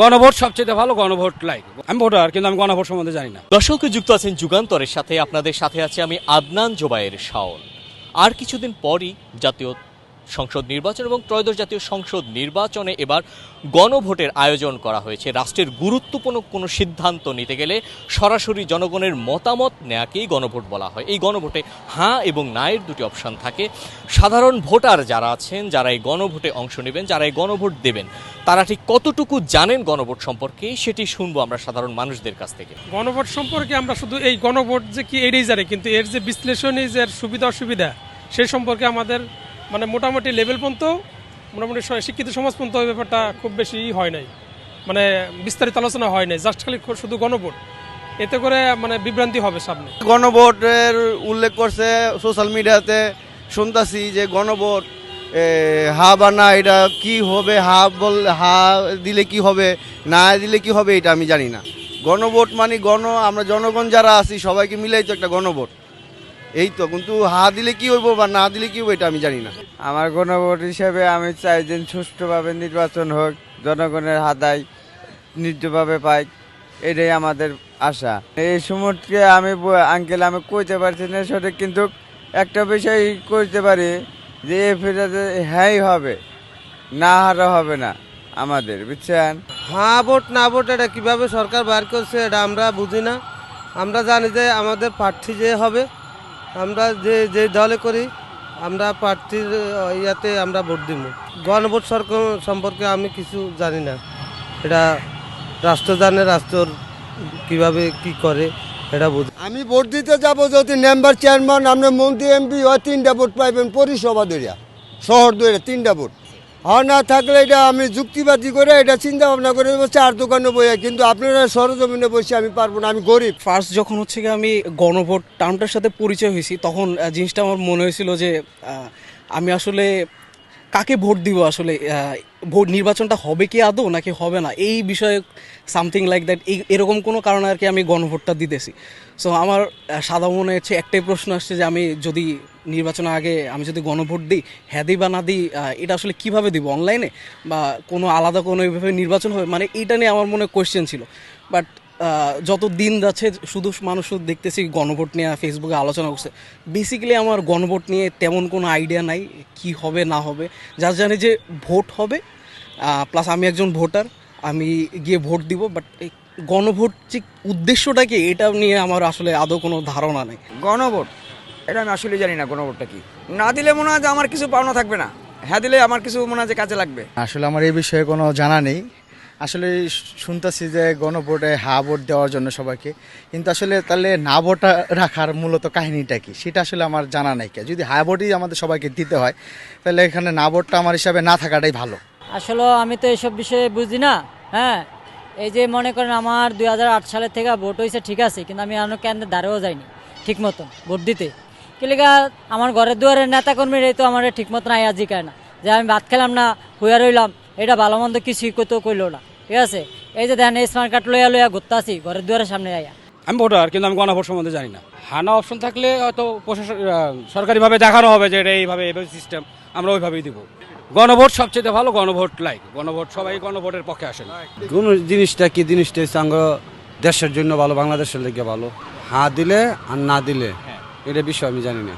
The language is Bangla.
গণভোট সবচেয়ে ভালো, গণভোট লাইক। আমি ভোটার, কিন্তু আমি গণভোট সম্বন্ধে জানি না। দর্শক যুক্ত আছেন যুগান্তরের সাথে, আপনাদের সাথে আছে আমি আদনান জোবায়ের শাওন। আর কিছুদিন পরই জাতীয় সংসদ নির্বাচন এবং ত্রয়োদশ জাতীয় সংসদ নির্বাচনে এবার গণভোটের আয়োজন করা হয়েছে। রাষ্ট্রের গুরুত্বপূর্ণ কোনো সিদ্ধান্ত নিতে গেলে সরাসরি জনগণের মতামত নেওয়াকেই গণভোট বলা হয়। এই গণভোটে হ্যাঁ এবং নায়ের দুটি অপশান থাকে। সাধারণ ভোটার যারা আছেন, যারা এই গণভোটে অংশ নেবেন, যারা এই গণভোট দেবেন, তারা ঠিক কতটুকু জানেন গণভোট সম্পর্কে, সেটি শুনবো আমরা সাধারণ মানুষদের কাছ থেকে। গণভোট সম্পর্কে আমরা শুধু এই গণভোট যে কি এটাই জানি, কিন্তু এর যে বিশ্লেষণী যে সুবিধা অসুবিধা সেই সম্পর্কে আমাদের মানে মোটামুটি লেভেল পর্যন্ত, মোটামুটি শিক্ষিত সমাজ পর্যন্ত ওই ব্যাপারটা খুব বেশি হয় নাই, মানে বিস্তারিত আলোচনা হয় নাই। জাস্ট খালি শুধু গণভোট, এতে করে মানে বিভ্রান্তি হবে সামনে। গণভোটের উল্লেখ করছে সোশ্যাল মিডিয়াতে, শুনতাছি যে গণভোট হা বা না, এটা কি হবে, হা দিলে কি হবে, না দিলে কি হবে, এটা আমি জানি না। গণভোট মানে আমরা জনগণ যারা আছি সবাইকে মিলাই তো একটা গণভোট, এই তো। কিন্তু হা দিলে কি হইব বা না দিলে কি হইব এটা আমি জানি না। আমার গণভোট হিসেবে আমি চাই যে সুষ্ঠুভাবে নির্বাচন হোক, জনগণের হাতায় নির্ভরভাবে পাই, এটাই আমাদের আশা। এই সময়কে আমি আঙ্কেল আমি কইতে পারছি না সঠিক, কিন্তু একটা বিষয় কইতে পারি যে ফেরাতে হ্যাঁ হবে, না হারা হবে না আমাদের, বুঝছেন। হ্যাঁ ভোট না ভোট এটা কীভাবে সরকার বার করছে এটা আমরা বুঝি না। আমরা জানি যে আমাদের প্রার্থী যে হবে, আমরা যে দলে করি আমরা প্রার্থীর ইয়াতে আমরা ভোট দিব। গণভোট সরকার সম্পর্কে আমি কিছু জানি না, এটা রাষ্ট্র জানে, রাষ্ট্র কীভাবে কি করে এটা বুঝি। আমি ভোট দিতে যাব যদি মেম্বার চেয়ারম্যান, আপনার মন্ত্রী এমপি হয়, 3টা ভোট পাইবেন পরিসভা দরিয়া, শহর দরিয়া 3টা ভোট। হয় না থাকলে এটা আমি যুক্তিবাদী করে এটা চিন্তা ভাবনা করে চার দোকানে বইয়া, কিন্তু আপনারা সরজমিনে বসে আমি পারবো না, আমি গরিব। ফার্স্ট যখন হচ্ছে কি আমি গণভোট টার্মটার সাথে পরিচয় হয়েছি, তখন জিনিসটা আমার মনে হয়েছিল যে আমি আসলে কাকে ভোট দিব, আসলে ভোট নির্বাচনটা হবে কি আদৌ নাকি হবে না, এই বিষয়ে সামথিং লাইক দ্যাট, এরকম কোনো কারণে আর কি আমি গণভোটটা দিতেছি। সো আমার সাদা মনে হচ্ছে একটাই প্রশ্ন আসছে যে আমি যদি নির্বাচনের আগে আমি যদি গণভোট দিই, হ্যাঁ দিই বা না দিই, এটা আসলে কীভাবে দিব, অনলাইনে বা কোনো আলাদা কোনো এইভাবে নির্বাচন হবে, মানে এইটা নিয়ে আমার মনে কোয়েশ্চেন ছিল। বাট যত দিন যাচ্ছে শুধু মানুষ দেখতেছি গণভোট নিয়ে ফেসবুকে আলোচনা করছে। বেসিক্যালি আমার গণভোট নিয়ে তেমন কোনো আইডিয়া নাই কি হবে না হবে, যা জানি যে ভোট হবে, প্লাস আমি একজন ভোটার, আমি গিয়ে ভোট দিব। বাট এই গণভোট যে উদ্দেশ্যটা কি, এটা নিয়ে আমার আসলে আদৌ কোনো ধারণা নেই। গণভোট এটা আমি আসলে জানি না গণভোটটা কি। না দিলে মনে হয় যে আমার কিছু পাওনা থাকবে না, হ্যাঁ দিলে আমার কিছু মনে হয় যে কাজে লাগবে। আসলে আমার এই বিষয়ে কোনো জানা নেই। আসলে শুনতেছি যে গণভোটে হা ভোট দেওয়ার জন্য সবাইকে, কিন্তু আসলে তাহলে না ভোট রাখার মূলত কাহিনীটা কি সেটা আসলে আমার জানা নাই। যদি হা ভোটই আমাদের সবাইকে দিতে হয়, তাহলে এখানে না ভোটটা আমার হিসাবে না থাকাটাই ভালো। আসলে আমি তো এসব বিষয়ে বুঝি না। হ্যাঁ, এই যে মনে করেন আমার 2008 সালের থেকে ভোট হয়েছে, ঠিক আছে, কিন্তু আমি এখনো কেন্দ্রে দাঁড়িয়েও যাইনি ঠিক মতন ভোট দিতে। কিলিগা আমার ঘরের দুয়ারের নেতাকর্মীরাই তো আমার ঠিক মতন আয়া জিকায় না যে আমি ভাত খেলাম না, হইয়া রইলাম, এটা ভালো মন্দ কিছুই তো কইলো না। ঠিক আছে, এই যে দেখেন স্মার্ট কার্ড লইয়া লইয়া ঘুরতে আসি ঘরের দুয়ারের সামনে আয়া। আমি ভোটার, কিন্তু আমি গণভোট সম্বন্ধে জানি না। হানা অপশন থাকলে হয়তো প্রশাসন সরকারিভাবে দেখানো হবে যে এটা এইভাবে সিস্টেম, আমরা ওইভাবেই দিব। গণভোট সবচেয়ে ভালো, গণভোট লাইক। গণভোট, সবাই গণভোটের পক্ষে আসেন। কোন জিনিসটা কি জিনিসটা সাঙ্গ দেশের জন্য ভালো, বাংলাদেশের লেগে ভালো। হ্যাঁ দিলে আর না দিলে এটা বিষয় আমি জানি না।